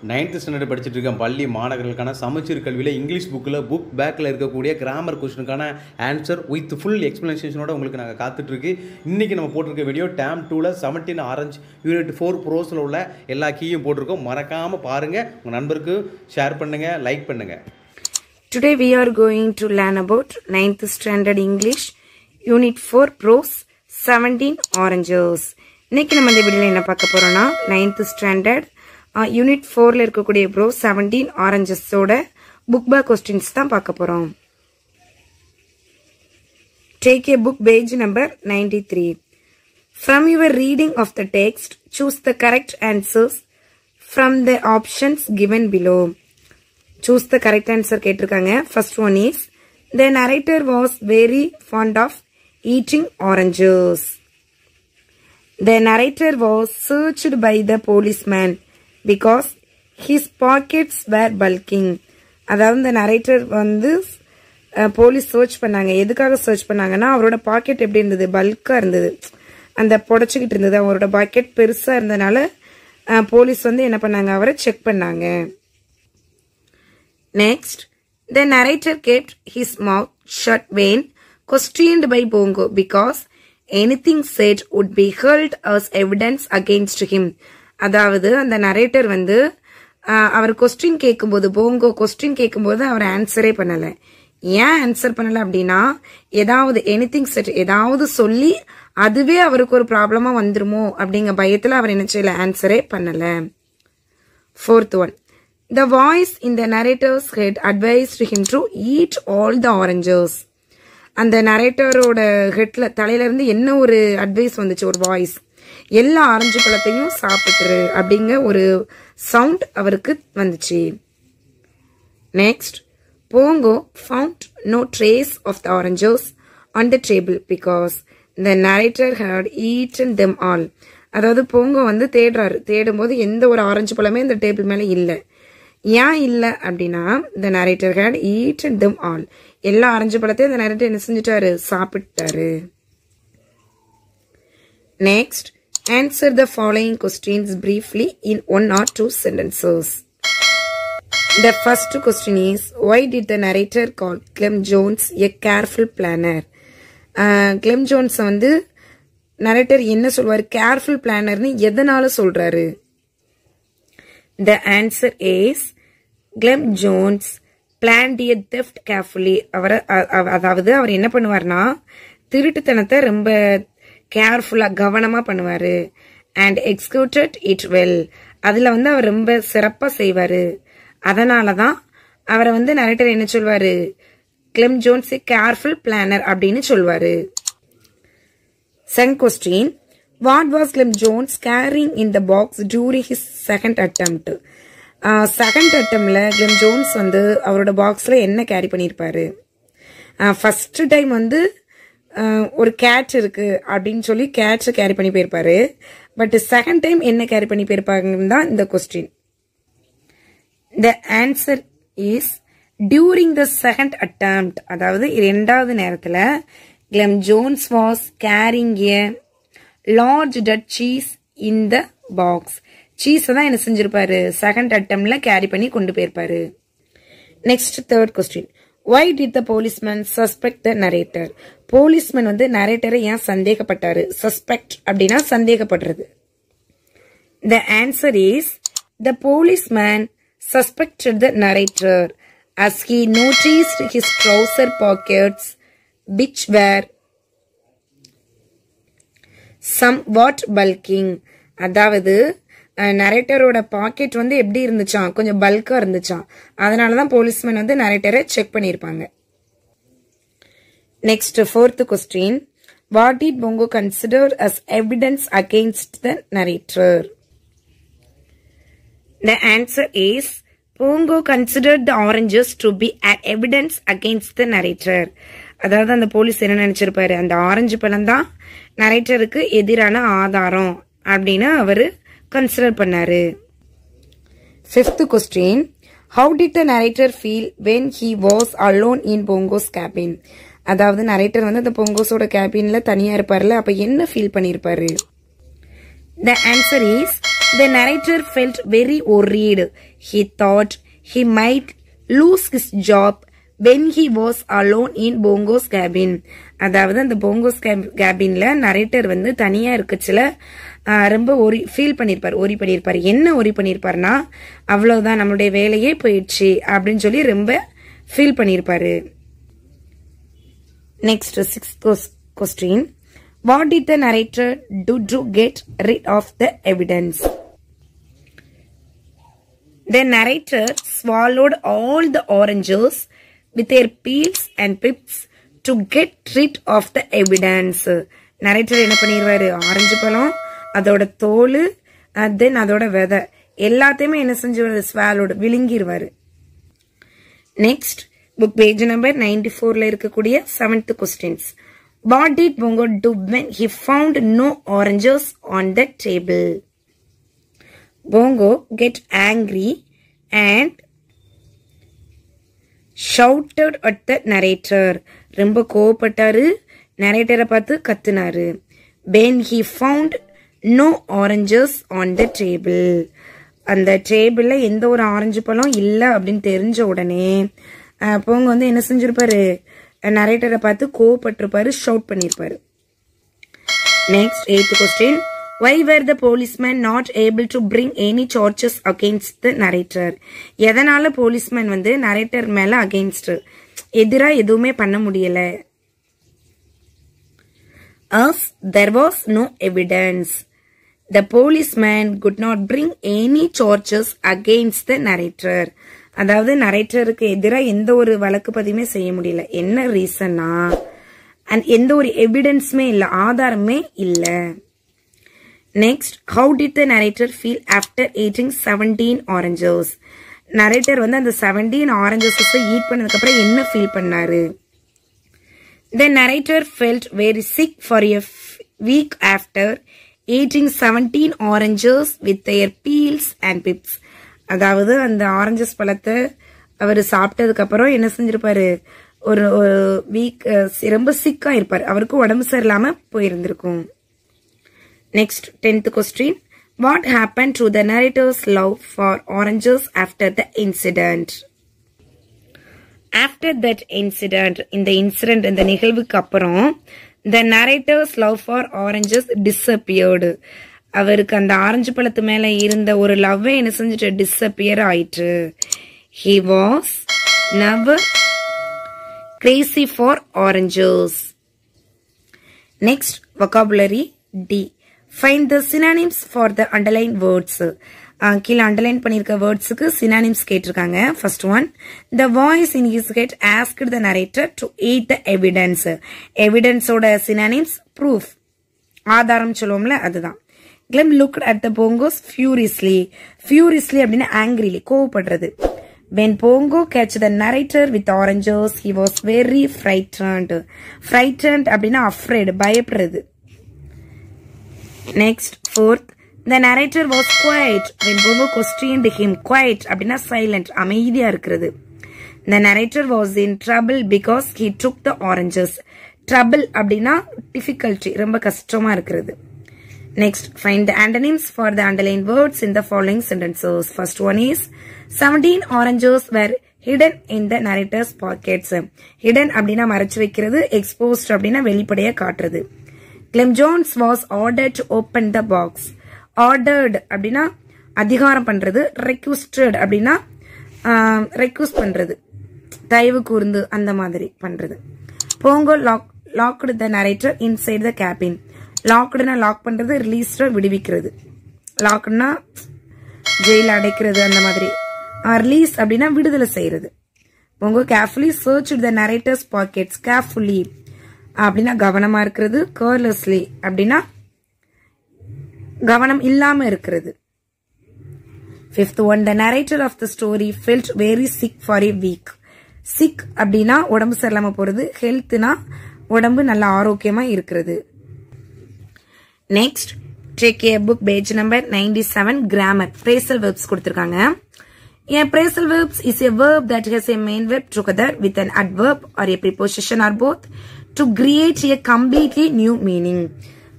9th standard படிச்சுட்டு இருக்க பள்ளி மாணவர்களுக்கான சமச்சீர் கல்வியில் இங்கிலீஷ் புக் பேக்கில் இருக்கக்கூடிய கிராமர் கொஸ்டினுக்கான ஆன்சர் வித் ஃபுல் எக்ஸ்பிளனேஷனோட உங்களுக்கு நாங்கள் காத்துட்ருக்கு. இன்றைக்கி நம்ம போட்டிருக்க வீடியோ டேம் 2ல் 17 ஆரஞ்சு யூனிட் 4 ப்ரோஸில் உள்ள எல்லா கீயும் போட்டிருக்கோம். மறக்காமல் பாருங்கள், உங்கள் நண்பருக்கு ஷேர் பண்ணுங்கள், லைக் பண்ணுங்கள். Today we are going to learn about 9th standard English Unit 4 Prose 17 Oranges. இன்னைக்கு நம்ம இந்த வீடியோல என்ன பார்க்க போறோம்னா 9th standard Unit 4ல இருக்கக்கூடிய Prose 17 Oranges ஓட book back questions தான் பார்க்க போறோம். Take a book page number 93. From your reading of the text, choose the correct answers from the options given below. Choose the correct answer கேட்டிருக்காங்க. First one is, the narrator was very fond of eating oranges. The narrator was searched by the policeman because his pockets were bulging. அதாவது the narrator வந்து police search பண்ணாங்க. எதுக்காக search பண்ணாங்கன்னா அவரோட packet எப்படி இருந்தது, பல்கா இருந்தது, அந்த புடச்சிக்கிட்டு இருந்தது. அவரோட பாக்கெட் பெருசா இருந்ததுனால போலீஸ் வந்து என்ன பண்ணாங்க, அவரை செக் பண்ணாங்க. Next, the narrator kept his mouth shut when questioned by Bongo because anything said would be held as evidence against him. அதாவது அந்த நரேட்டர் வந்து அவர் கொஸ்டின் கேட்கும்போது, போங்கோ கொஸ்டின் கேட்கும்போது அவர் ஆன்சரே பண்ணல. ஏன் ஆன்சர் பண்ணல அப்படின்னா, ஏதாவது எனிதிங் செட் ஏதாவது சொல்லி அதுவே அவருக்கு ஒரு ப்ராப்ளமா வந்துருமோ அப்படிங்கிற பயத்துல அவர் என்ன செய்யல, ஆன்சரே பண்ணல. Fourth one, the voice in the narrator's head advised him to eat all the oranges. அந்த நரேட்டரோட ஹெட்ல தலையில இருந்து என்ன ஒரு அட்வைஸ் வந்துச்சு, ஒரு வாய்ஸ், எல்லா ஆரஞ்சு பழத்தையும் சாப்பிட்டுரு அப்படிங்க ஒரு சவுண்ட் அவருக்கு வந்துச்சு. Next, Bongo found no trace of the oranges on the table because the narrator had eaten them all. அதாவது போங்கோ வந்து தேடும்போது எந்த ஒரு ஆரஞ்சு பழமே இந்த டேபிள் மேல இல்லை. ஏன் இல்லை அப்படின்னா, the narrator had eaten them all. எல்லா ஆரஞ்சு பழத்தையும் the narrator என்ன செஞ்சுட்டாரு, சாப்பிட்டாரு. Next, answer the following questions briefly in 1 or 2 sentences. The first question is, why did the narrator call Clem Jones a careful planner? Clem Jones வந்து narrator என்ன சொல்வாரு, careful plannerனு எதனால சொல்றாரு? The answer is, Clem Jones planned a theft carefully. அதாவது அவர் என்ன பண்ணுவார்னா, திருட்டுத்தனத்தை ரொம்ப கேர்ஃபுல்லா கவனமா பண்ணுவாரு. அண்ட் எக்ஸிக்யூட்டட் இட் வெல், அதுல வந்து அவர் ரொம்ப சிறப்பா செய்வாரு. அதனாலதான் அவரை வந்து நரேட்டர் என்ன சொல்வாரு, கிளெம் ஜோன்ஸ் கேர்ஃபுல் பிளானர் அப்படின்னு சொல்வாரு. Second question, what was Clem Jones carrying in the box during his second attempt? Second அட்டம்ப்ட்ல Clem Jones வந்து அவரோட பாக்ஸ்ல என்ன கேரி பண்ணிருப்பாரு? ஃபர்ஸ்ட் டைம் வந்து ஒரு கேட்ச் இருக்கு அப்படின்னு சொல்லி கேட்ச கேரி பண்ணி போயிருப்பாரு. பட் செகண்ட் டைம் என்ன கேரி பண்ணி போயிருப்பாங்கன்னு தான் இந்த question. The answer is during the second attempt. அதாவது இரண்டாவது நேரத்துல Clem Jones was carrying a large dead cheese in the box. Cheese தான் என்ன செஞ்சிருப்பாரு, செகண்ட் அட்டெம்ப்ட்ல கேரி பண்ணி கொண்டு போயிருப்பாரு. Next third question, why did the policeman suspect the narrator? Policeman வந்து நரேட்டரை ஏன் சந்தேகப்பட்டாரு? சஸ்பெக்ட் அப்படின்னா சந்தேகப்படுறது. The answer is, the policeman suspected the narrator as he noticed his trouser pockets which were somewhat bulging. அதாவது நரேட்டரோட packet வந்து எப்படி இருந்துச்சான், கொஞ்சம் பல்கா இருந்துச்சான். அதனாலதான் போலீஸ்மேன் வந்து நரேட்டரை செக் பண்ணிருப்பாங்க. Next fourth question, what did Bongo consider as evidence against the narrator? The answer is, Bongo considered the oranges to be evidence against the narrator. அதாவது அந்த போலீஸ் என்ன நினைச்சிருப்பாரு, அந்த ஆரஞ்சு பழம் தான் நரேட்டருக்கு எதிரான ஆதாரம் அப்படின்னு அவரு கன்சிடர் பண்ணாரு. Fifth question, how did the narrator feel when he was alone in Bongo's cabin? அதாவது நரேட்டர் வந்து அந்த போங்கோஸோட கேபின்ல தனியா இருப்பார்ல, அப்ப என்ன ஃபீல் பண்ணிருப்பாரு? The answer is, The narrator felt very worried. He thought he might lose his job when he was alone in Bongo's cabin. அதாவது அந்த போங்கோஸ் கேபின்ல narrator வந்து தனியா இருக்குச்சுல ரொம்ப ஃபீல் பண்ணிருப்பார். என்ன ஒரி பண்ணிருப்பாருன்னா, அவ்வளவுதான் நம்மளுடைய வேலையே போயிடுச்சு அப்படின்னு சொல்லி ரொம்ப ஃபீல் பண்ணிருப்பாரு. Next 6th question. What did the narrator do to get rid of the evidence? The narrator swallowed all the oranges with their peels and pips to get rid of the evidence. Narrator என்ன பண்ணிடுவாரு, orange பழம், அதோட தோல், தென் அதோட விதை எல்லாத்தையுமே என்ன செஞ்சுவாரு, swallowed, விழுங்கிடுவாரு. நெக்ஸ்ட் புக் பேஜ் நம்பர் 94ல இருக்கக்கூடிய 7th questions. What did Bongo do when he found no oranges on the table? Bongo get angry and shouted at the narrator. ரொம்ப கோவப்பட்டாரு, நரேட்டரை பார்த்து கத்துனாரு. When he found no oranges on the table. அந்த டேபிள்ல எந்த ஒரு orange பழம் இல்ல அப்படின்னு தெரிஞ்ச உடனே போங்க வந்து என்ன செஞ்சிருப்பாரு, நரேட்டரை பார்த்து கோவப்பட்டிருப்பாரு, ஷவுட் பண்ணிருப்பாரு. Next 8th question. Why were the policemen not able to bring any charges against the narrator? எதனால போலீஸ்மேன் வந்து நரேட்டர் மேல அகைன்ஸ்ட் எதிரா எதுவுமே பண்ண முடியல? As there was no evidence, the policeman could not bring any charges against the narrator. அதாவது நரேட்டருக்கு எதிரா எந்த ஒரு வழக்கு பதிவுமே செய்ய முடியல. என்ன ரீசன்னா, எந்த ஒரு எவிடன்ஸுமே இல்ல, ஆதாரமே இல்ல. Next, how did the narrator feel after eating 17 oranges? Narrator வந்து அந்த 17 oranges ஈட் பண்ணதுக்கு அப்புறம் என்ன ஃபீல் பண்ணாரு? The narrator felt very sick for a week after eating 17 oranges with their peels and pips. அதாவது அந்த ஆரஞ்சஸ் பழத்தை அவர் சாப்பிட்டதுக்கு அப்புறம் என்ன செஞ்சிருப்பாரு, ஒரு வீக் ரொம்ப சிக்கா இருப்பாரு, அவருக்கு உடம்பு சரியில்லாம போயிருந்திருக்கும். Next 10th question. What happened to the narrator's love for oranges after the incident? After that incident, இந்த நிகழ்வுக்கு அப்புறம் the narrator's love for oranges disappeared. அவருக்கு அந்த ஆரஞ்சு பழத்து மேல இருந்த ஒரு லவ் என்ன செஞ்சுட்டு டிஸப்பியர் ஆயிட்டு. He was never crazy for oranges. Next, vocabulary D. Find the synonyms for the underlined words. கீழே அண்டர்லைன் பண்ணிருக்க வேர்ட்ஸுக்கு சினானிம்ஸ் கேட்டிருக்காங்க. First one, the voice in his head asked the narrator to eat the evidence. எவிடன்ஸோட synonyms proof, ஆதாரம் சொல்லுவோம்ல அதுதான். Glenn looked at the bongos furiously. Furiously அப்படின்னா angrily, கோவப்படுறது. When Bongo catch the narrator with oranges, he was very frightened. Frightened அப்படின்னா afraid, பயப்படுறது. Next, fourth, the narrator was quiet when Bongo questioned him. Quiet அப்படின்னா silent, அமைதியா இருக்கிறது. The narrator was in trouble because he took the oranges. Trouble அப்படின்னா difficulty, ரொம்ப கஷ்டமா இருக்கிறது. Next, find the antonyms for the underlined words in the following sentences. First one is 17 oranges were hidden in the narrator's pockets. Hidden அப்படின்னா மறைச்சு வைக்கிறது, exposed அப்படின்னா வெளிப்படையா காட்டுறது. Clem Jones was ordered to open the box. Ordered அப்படின்னா அதிகாரம் பண்றது, requested அப்படின்னா ரெக்வஸ்ட் பண்றது, தயவு கூர்ந்து அந்த மாதிரி பண்றது. Bongo locked the narrator inside the cabin. லாக்டுனா லாக் பண்றது, ரிலீஸ்டா விடுவிக்கிறது. லாக்டுனா ஜெயில அடைக்கிறது அந்த மாதிரி. ரிலீஸ் அப்படின்னா விடுதலை செய்யறது. Bongo carefully searched the narrator's pockets. Carefully அப்படின்னா கவனமா இருக்கிறது. Carelessly அப்படின்னா கவனம் இல்லாம இருக்கிறது. Fifth one, the narrator of the story felt very sick for a week. Sick அப்படின்னா உடம்பு சரியில்லாம போறது, ஹெல்த்னா உடம்பு நல்ல ஆரோக்கியமா இருக்கிறது. Next, take a book page number 97, grammar. Phrasal verbs கொடுத்திருக்காங்க. A phrasal verbs is a verb that has a main verb together with an adverb or a preposition or both to create a completely new meaning.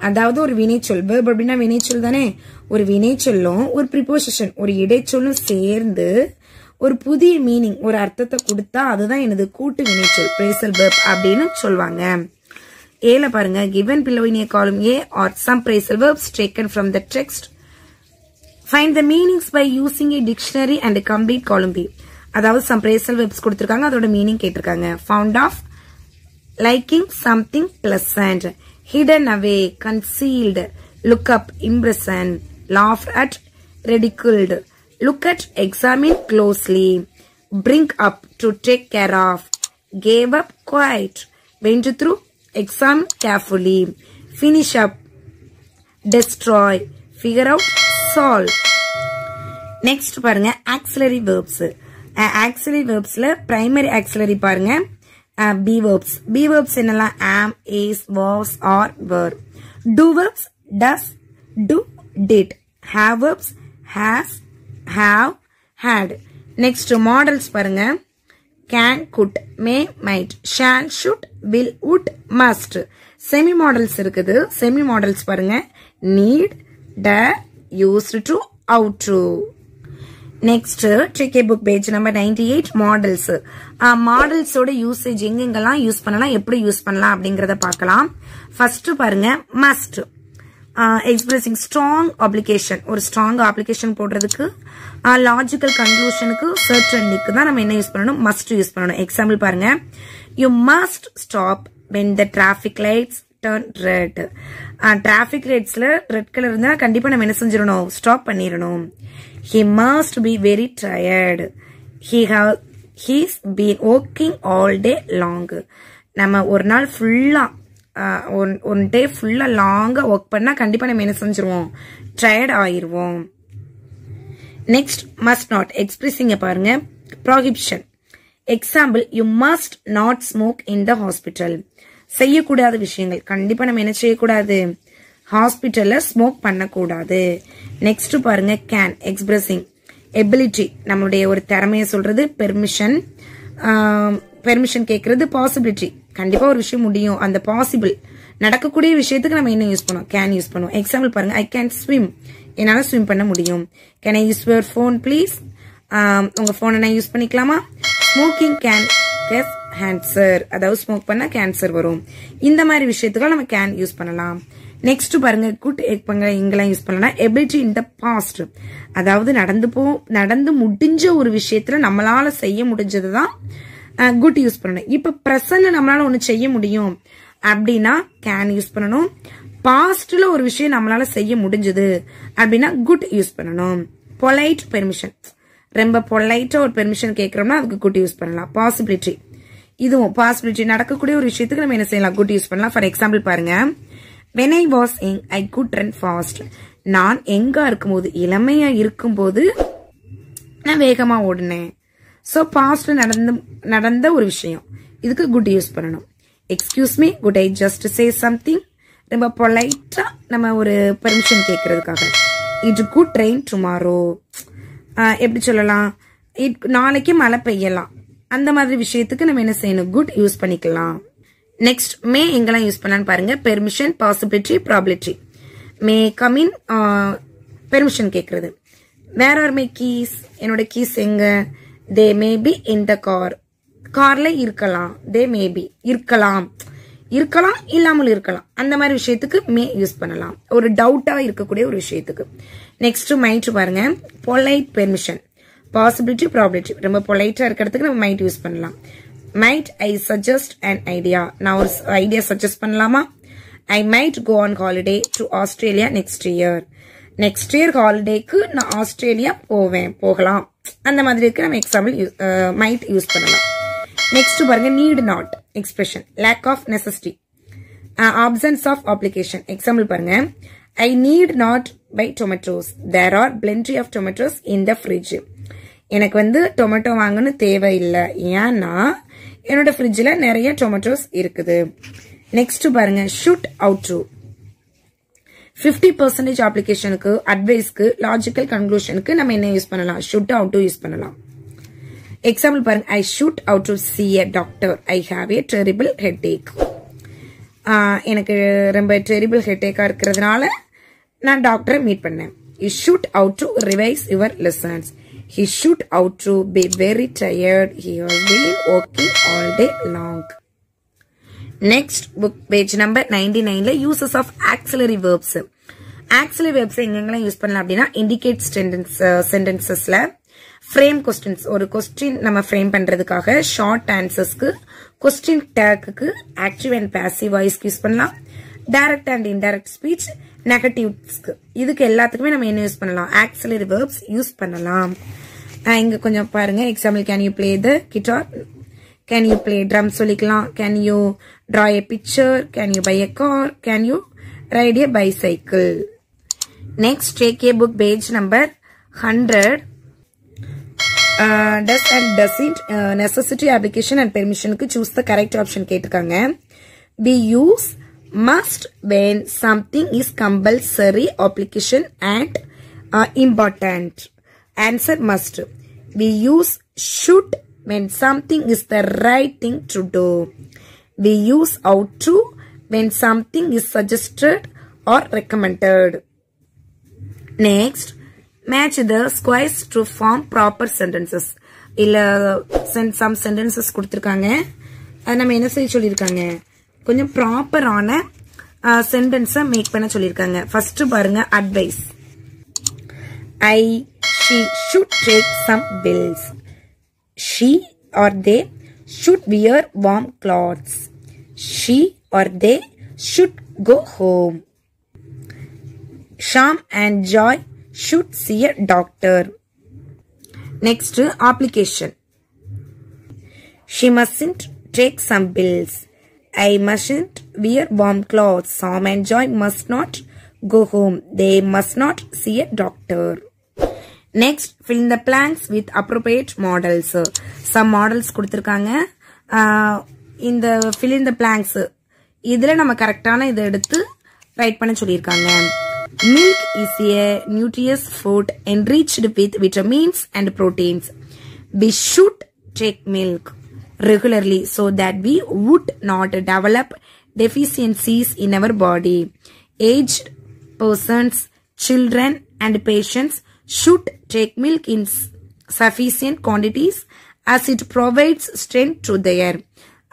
அதாவது ஒரு வினைச்சொல் verb அப்படின்னா வினைச்சொல் தானே ஒரு வினைச்சொல்லும் ஒரு preposition ஒரு இடைச்சொல்லும் சேர்ந்து ஒரு புதிய மீனிங் ஒரு அர்த்தத்தை கொடுத்தா அதுதான் எனது கூட்டு வினைச்சொல் phrasal verb அப்படின்னு சொல்வாங்க ஏல பாருங்க given below in a column A or some phrasal verbs taken from the text find the meanings by using a dictionary and a complete column B அதாவது some phrasal verbs கொடுத்திருக்காங்க அதோட meaning கேட்டிருக்காங்க found of liking something pleasant hidden away concealed look up impression laughed at ridiculed look at examine closely bring up to take care of gave up quite went through examine carefully finish up destroy figure out solve next பாருங்க auxiliary verbs auxiliary verbsல primary auxiliary பாருங்க be verbs என்னலாம் am is was are were do verbs does do did have verbs has have had next models பாருங்க can could may might shall should will would must semi models இருக்குது semi models பாருங்க need dare used to out to next take a book page number 98 models models ஓட usage எங்கெங்கெல்லாம் use பண்ணலாம் எப்படி use பண்ணலாம் அப்படிங்கறத பார்க்கலாம் ஃபர்ஸ்ட் பாருங்க must expressing strong obligation ஒரு strong application போடுறதுக்கு logical conclusionக்கு certainlyக்கு தான் நம்ம என்ன யூஸ் பண்ணணும் must யூஸ் பண்ணணும் எக்ஸாம்பிள் பாருங்க you must stop when the traffic lights turn red traffic lightsல ரெட் கலர் இருந்தா கண்டிப்பா நம்ம என்ன செஞ்சிரணும் ஸ்டாப் பண்ணிரணும் he must be very tired he's been working all day long நம்ம ஒரு நாள் ஃபுல்லா ஒன் டே ஃபுல்லா லாங்கா ஒர்க் பண்ணா கண்டிப்பா நம்ம என்ன செஞ்சிருவோம் டயர்ட் ஆயிருவோம் நெக்ஸ்ட் must not expressing பாருங்க prohibition example you must not smoke in the hospital செய்யக்கூடாத விஷயங்கள் கண்டிப்பா நம்ம என்ன செய்யக்கூடாது ஹாஸ்பிட்டல்ல ஸ்மோக் பண்ணக்கூடாது நெக்ஸ்ட் பாருங்க கேன் எக்ஸ்பிரஸிங் எபிலிட்டி நம்மளுடைய ஒரு திறமையை சொல்றது பெர்மிஷன் கேட்கறது பாசிபிலிட்டி கண்டிப்பா ஒரு விஷயம் முடியும் அந்த பாசிபிள் நடக்கக்கூடிய விஷயத்துக்கு நம்ம என்ன யூஸ் பண்ணுவோம் கேன் யூஸ் பண்ணுவோம் எக்ஸாம்பிள் பாருங்க ஐ கேன் ஸ்விம் என்னால ஸ்விம் பண்ண முடியும் can I use your phone please உங்க போனை நான் யூஸ் பண்ணிக்கலாமா ஸ்மோக்கிங் கேன் கெஸ் கேன்சர் அதாவது ஸ்மோக் பண்ணா கேன்சர் வரும் இந்த மாதிரி விஷயத்துக்கு நம்ம கேன் யூஸ் பண்ணலாம் நெக்ஸ்ட் பாருங்க குட் எங்கெல்லாம் யூஸ் பண்ணலாம் எபிலிட்டி இன் த பாஸ்ட் அதாவது நடந்து முடிஞ்ச ஒரு விஷயத்துல நம்மளால செய்ய முடிஞ்சதுதான் குட் யூஸ் பண்ணணும் இப்ப பிரசன்ட் நம்மளால ஒண்ணு செய்ய முடியும் அப்படின்னா கேன் யூஸ் பண்ணணும் பாஸ்ட்ல ஒரு விஷயம் நம்மளால செய்ய முடிஞ்சது அப்படின்னா குட் யூஸ் பண்ணணும் பொலைட் பெர்மிஷன் ரொம்ப பொலைட்டா ஒரு பெர்மிஷன் கேட்கறோம்னா அதுக்கு குட் யூஸ் பண்ணலாம் பாசிபிலிட்டி இதுவும் பாசிபிலிட்டி நடக்கக்கூடிய ஒரு விஷயத்துக்கு நம்ம என்ன செய்யலாம் குட் யூஸ் பண்ணலாம் ஃபார் எக்ஸாம்பிள் பாருங்க when I was young I could run fast நான் எங்க இருக்கும்போது இளமையா இருக்கும்போது நான் வேகமா ஓடினேன் சோ பாஸ்ட்ல நடந்த ஒரு விஷயம் இதுக்கு குட் யூஸ் பண்ணணும் excuse me good I just say something ரொம்ப பொலைட்டா நம்ம ஒரு பெர்மிஷன் கேட்கறதுக்காக இட் குட் ரெயின் டுமாரோ எப்படி சொல்லலாம் நாளைக்கு மழை பெய்யலாம் அந்த மாதிரி விஷயத்துக்கு நம்ம என்ன செய்யணும் குட் யூஸ் பண்ணிக்கலாம் நெக்ஸ்ட் மே எங்கெல்லாம் யூஸ் பண்ணலான்னு பாருங்க permission possibility probability may come in permission கேட்கறது வேற ஆர் மை கீஸ் என்னோட கீஸ் எங்க தே மே பி இன் த கார்ல இருக்கலாம் தே மே பி இருக்கலாம் இல்லாமல் இருக்கலாம் அந்த மாதிரி விஷயத்துக்கு மே யூஸ் பண்ணலாம் ஒரு டவுட்டா இருக்கக்கூடிய ஒரு விஷயத்துக்கு நெக்ஸ்ட் மைட் பாருங்க பொலைட் பெர்மிஷன் பாசிபிலிட்டி ப்ராபிலிட்டி ரொம்ப பொலைட்டா இருக்கிறதுக்கு நம்ம மைட் யூஸ் பண்ணலாம் might I suggest an idea நான் ஒரு ஐடியா சஜஸ்ட் பண்ணலாமா I might go on holiday to Australia next year ஹாலிடேக்கு நான் ஆஸ்திரேலியா போகலாம் அந்த மாதிரி இருக்கு நம்ம எக்ஸாம்பிள் மைட் யூஸ் பண்ணலாம் நெக்ஸ்ட் பாருங்க need not expression lack of necessity options of application example பாருங்க I need not buy tomatoes there are plenty of tomatoes in the fridge எனக்கு டொமேட்டோ வாங்கணும் தேவையில்லை ஏன்னா என்னோட ஃப்ரிட்ஜ்ல நிறைய டொமேட்டோஸ் இருக்குது நெக்ஸ்ட் பாருங்க ஷுட் அவுட் டு 50% அப்ளிகேஷனுக்கு அட்வைஸ்க்கு லாஜிக்கல் கன்க்ளூஷனுக்கு நம்ம என்ன யூஸ் பண்ணலாம் ஷுட் அவுட் டு யூஸ் பண்ணலாம் எக்ஸாம்பிள் பாருங்க I should out to see a doctor I have a terrible headache எனக்கு ரொம்ப டெரிபிள் ஹெட்டேக்கா இருக்கிறதுனால நான் டாக்டரை மீட் பண்ணேன். He should out to revise your lessons. He should out to be very tired. He has been working all day long. Next book page number 99 uses of auxiliary verbs. Auxiliary verbs எங்கெங்கெல்லாம் use பண்ணலாம் அப்படின்னா indicate sentencesல frame questions ஒரு question நம்ம frame பண்றதுக்காக short answersக்கு question tagக்கு active and passive voice use பண்ணலாம். direct and indirect speech negatives இதுக்கு எல்லாத்துக்குமே நம்ம என்ன யூஸ் பண்ணலாம் auxiliary verbs யூஸ் பண்ணலாம். இங்க கொஞ்சம் பாருங்க example can you play the guitar, can you play drum சொல்லிக்கலாம், can you draw a picture, can you buy a car, can you ride a bicycle. Next take a book page number 100. Does and doesn't necessity application and permission க்கு choose the correct option கேட்டிருக்காங்க. We use must when something is compulsory application and important. Answer must. We use should when something is the right thing to do. We use ought to when something is suggested or recommended. Next, match the squares to form proper sentences. இல்ல some sentences கொடுத்திருக்காங்க. அது நம்ம என்ன செய்ய சொல்லிருக்காங்க கொஞ்சம் ப்ராப்பரான சென்டென்ஸை மேக் பண்ண சொல்லியிருக்காங்க. ஃபர்ஸ்ட் பாருங்க advice. She should take some pills. She or they should wear warm clothes. She or they should go home. Sham and Joy should see a doctor. Next, application. She mustn't take some pills. I mustn't wear warm clothes. Sam and Joy must not go home. They must not see a doctor. Next, fill in the blanks with appropriate models. Some models கொடுத்திருக்காங்க. இந்த fill in the blanks இதுல நம்ம கரெக்டான இதை எடுத்து right பண்ண சொல்லியிருக்காங்க. Milk is a nutritious food enriched with vitamins and proteins. We should take milk regularly so that we would not develop deficiencies in our body. Aged persons, children and patients should take milk in sufficient quantities as it provides strength to their.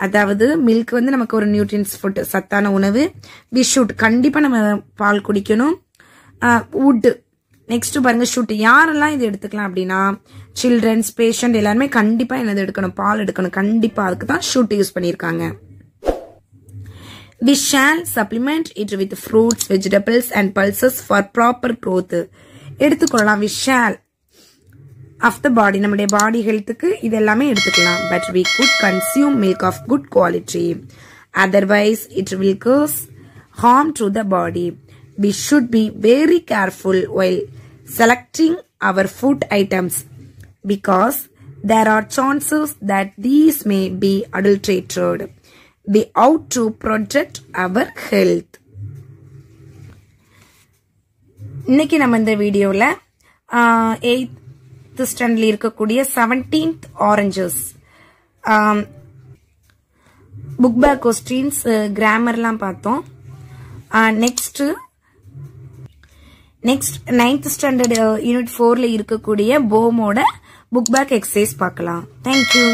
அதாவது milk வந்து நமக்கு ஒரு nutrients food சத்தான உணவு. we should கண்டிப்பா நம்ம பால் குடிக்கணும். would next பாருங்க ஷுட் யாரெல்லாம் இது எடுத்துக்கலாம் அப்படின்னா சில்ட்ரன்ஸ் பேஷண்ட் எல்லாருமே கண்டிப்பா என்னது எடுக்கணும் பால் எடுக்கணும் கண்டிப்பா அதுக்கு தான் ஷுட் யூஸ் பண்ணிருக்காங்க. We shall supplement it with fruits, vegetables and pulses for proper growth. எடுத்துக்கொள்ளலாம் we shall of the body நம்முடைய பாடி ஹெல்த்துக்கு இது எல்லாமே எடுத்துக்கலாம். But we could consume milk of good quality. Otherwise it will cause harm to the body. We should be very careful while selecting our food items because there are chances that these may be adulterated. We ought to protect our health. இன்னைக்கு நம்ம இந்த வீடியோல 8th ஸ்டாண்டர்ட்ல இருக்கக்கூடிய 17th oranges book back questions கிராமர்லாம் பார்த்தோம். Next 9th standard unit 4ல இருக்கக்கூடிய போமோட புக் பேக் எக்ஸசைஸ் பார்க்கலாம். தேங்க்யூ.